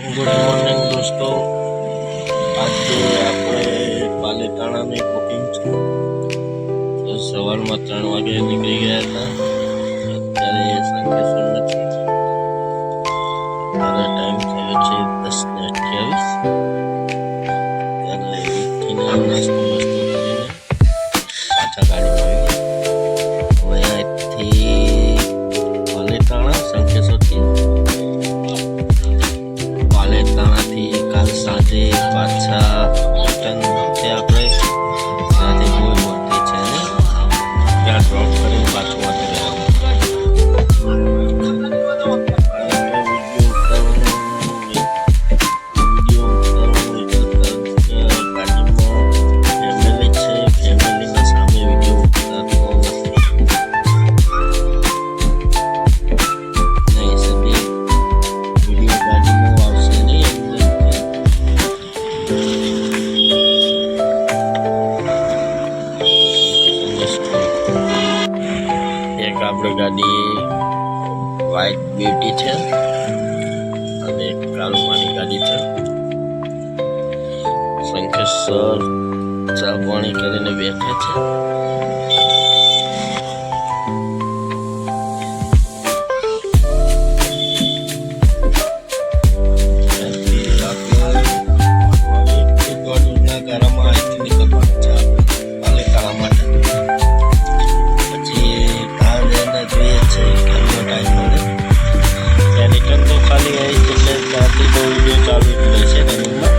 Good morning દોસ્તો, આજે આપણે પાલીતાણાની બુકિંગ છે. તો સવારમાં 3 વાગે નીકળી ગયા હતા. અત્યારે સંકેશ્વર નથી. અત્યારે ટાઈમ થયો છે 10:28. ત્યારે ઉઠીને નાસ્તો કરીને પાછા ગાડીમાં આવી. હવે અહીંથી પાલીતાણા સંકેશ્વરથી પાલીતાણાથી કાલ સાંજે પાછા રિટર્ન છે. આપણે ત્યાંથી કોઈ મળતી છે નહીં, ત્યાં ડ્રોપ કરીને પાછું વાંચી આપણી ગાડી વ્હાઇટ બ્યુટી છે અને કાળુમાની ગાડી છે. સંકેશ્વર ચા પાણી કરીને બેઠા છે. ખાલી આવી એટલે ત્યાંથી તો વિડીયો ચાલુ જ રહેશે રનિંગમાં.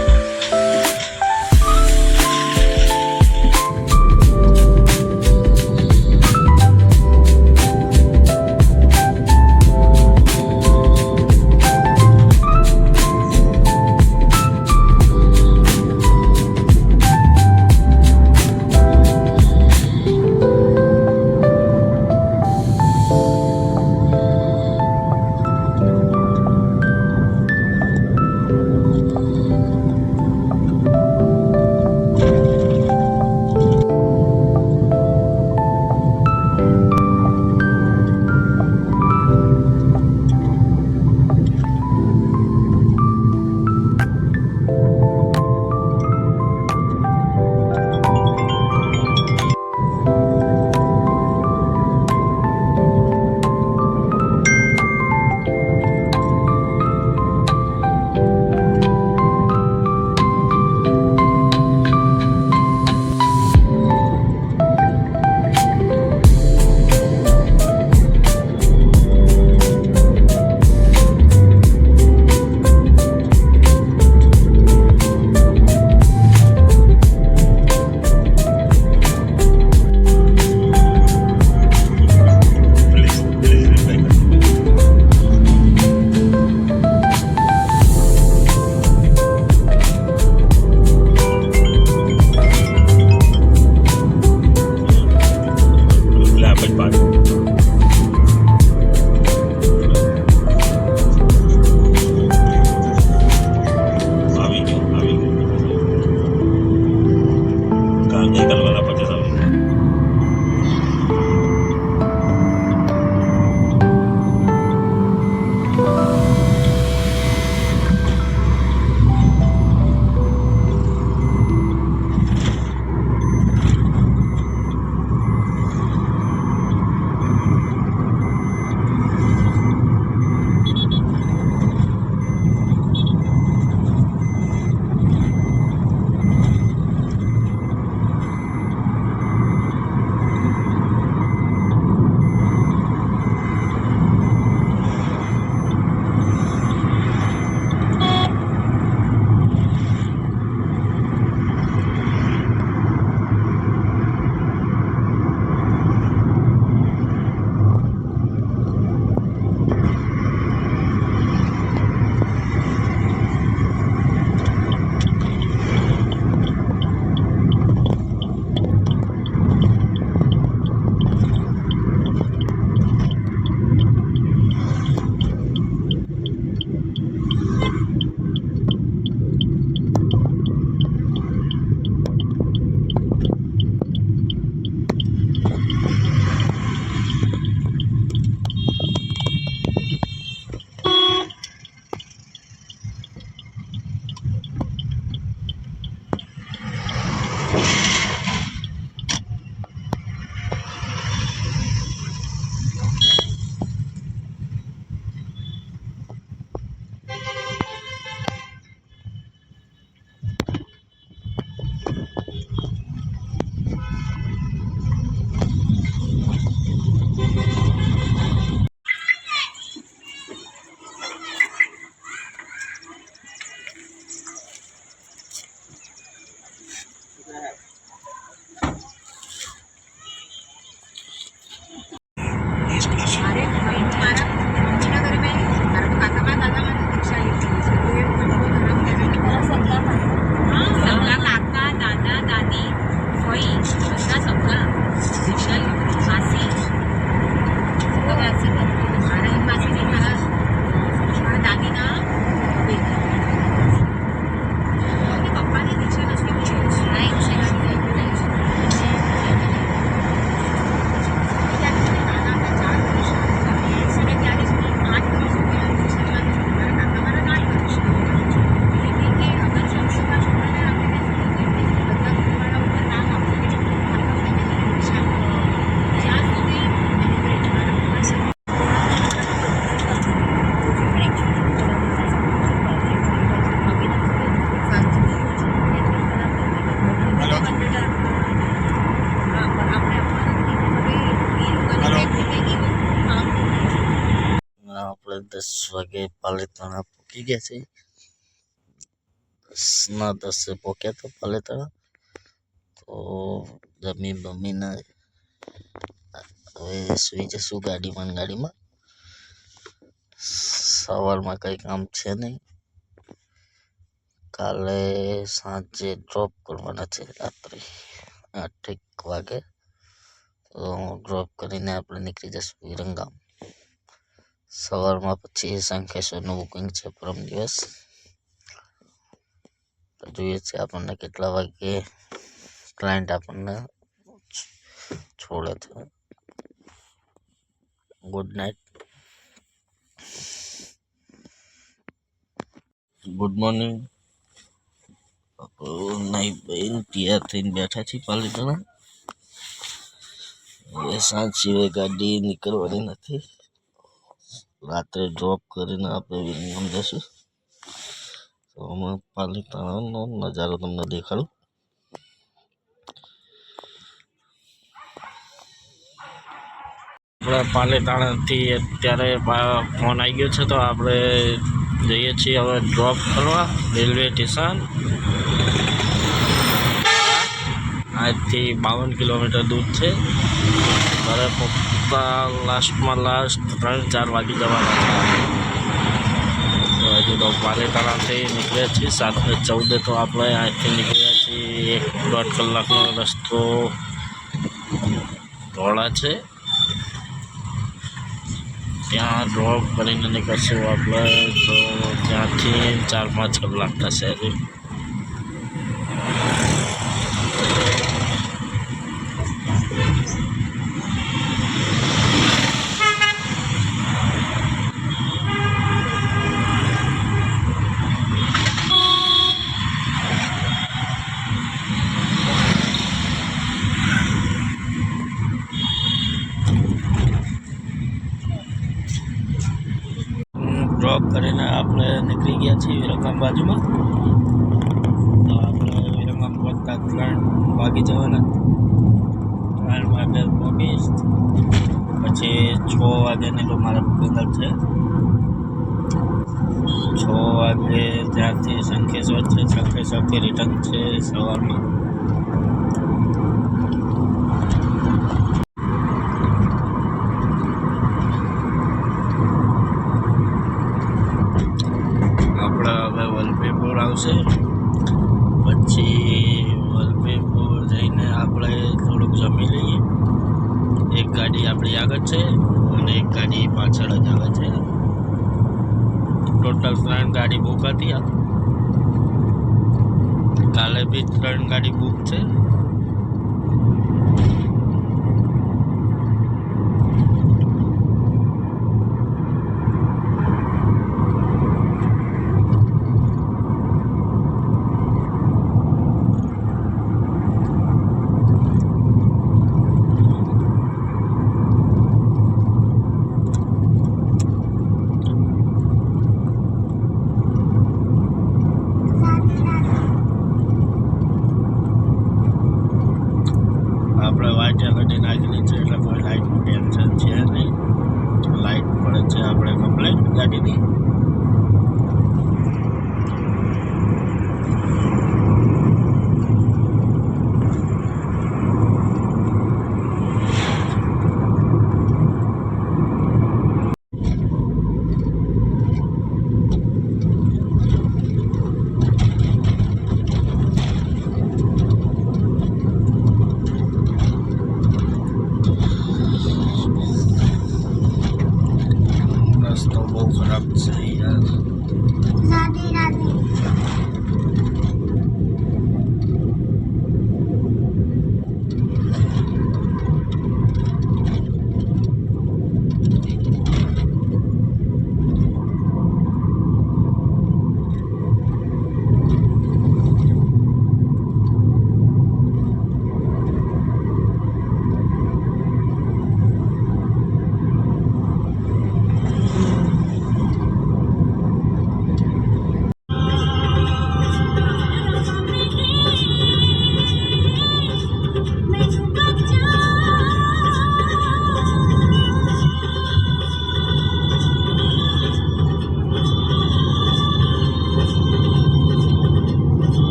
10 વાગે પાલીતાણા પહોંચી ગયા છે. 10:10 પહોંચ્યા તો પાલીતાણા. તો જમીને હવે સુઈ જશું ગાડીમાં. સવારમાં કંઈ કામ છે નહીં. કાલે સાંજે ડ્રોપ કરવાના છે રાત્રે 8 વાગે. તો ડ્રોપ કરીને આપણે નીકળી જશું વિરંગામ. સવારમાં પછી શંખેશ્વરનું બુકિંગ છે પરમ દિવસ. તો જોઈએ છે આપણને કેટલા વાગે ક્લાયન્ટ આપણને છોડે છે. Good night. Good morning. નાઈ બહેન તૈયાર થઈને બેઠા છીએ પાલીતાણા. હવે સાંજ સિવાય ગાડી નીકળવાની નથી. રાત્રે ડ્રોપ કરીને આપણે વિરંગામ જશું. તો અમે પાલીતાણાનો નજારો તમને દેખાડું. આપણે પાલીતાણાથી અત્યારે ફોન આવી ગયો છે, તો આપણે જઈએ છીએ હવે ડ્રોપ કરવા રેલવે સ્ટેશન. આજથી 52 કિલોમીટર દૂર છે. ઘરે પહોંચતા લાસ્ટ 3-4 વાગી જવાના છે. તો હજુ તો પાલીતાણાથી નીકળ્યા છીએ 7:14. તો આપણે અહીંથી નીકળ્યા છીએ 1.5 કલાકનો રસ્તો ધોળા છે. ત્યાં ડ્રોપ કરીને નીકળશું આપણે. તો ત્યાંથી 4-5 કલાક થશે. ડ્રોપ કરીને આપણે નીકળી ગયા છીએ વિરંગામ બાજુમાં. તો આપણે વિરંગામ પહોંચતા 3 વાગી જવાના. 3 વાગે પહોંચીશ. પછી 6 વાગ્યાની તો મારા બુકિંગ છે. 6 વાગે ત્યાંથી શંખેશ્વર છે. શંખેશ્વરથી રિટર્ન છે સવારમાં. વલભીપુર આવશે. પછી વલભીપુર જઈને આપણે થોડુંક જમી લઈએ. એક ગાડી આપણી આગળ છે અને એક ગાડી પાછળ જ આવે છે. ટોટલ 3 ગાડી બુક હતી. કાલે બી 3 ગાડી બુક છે.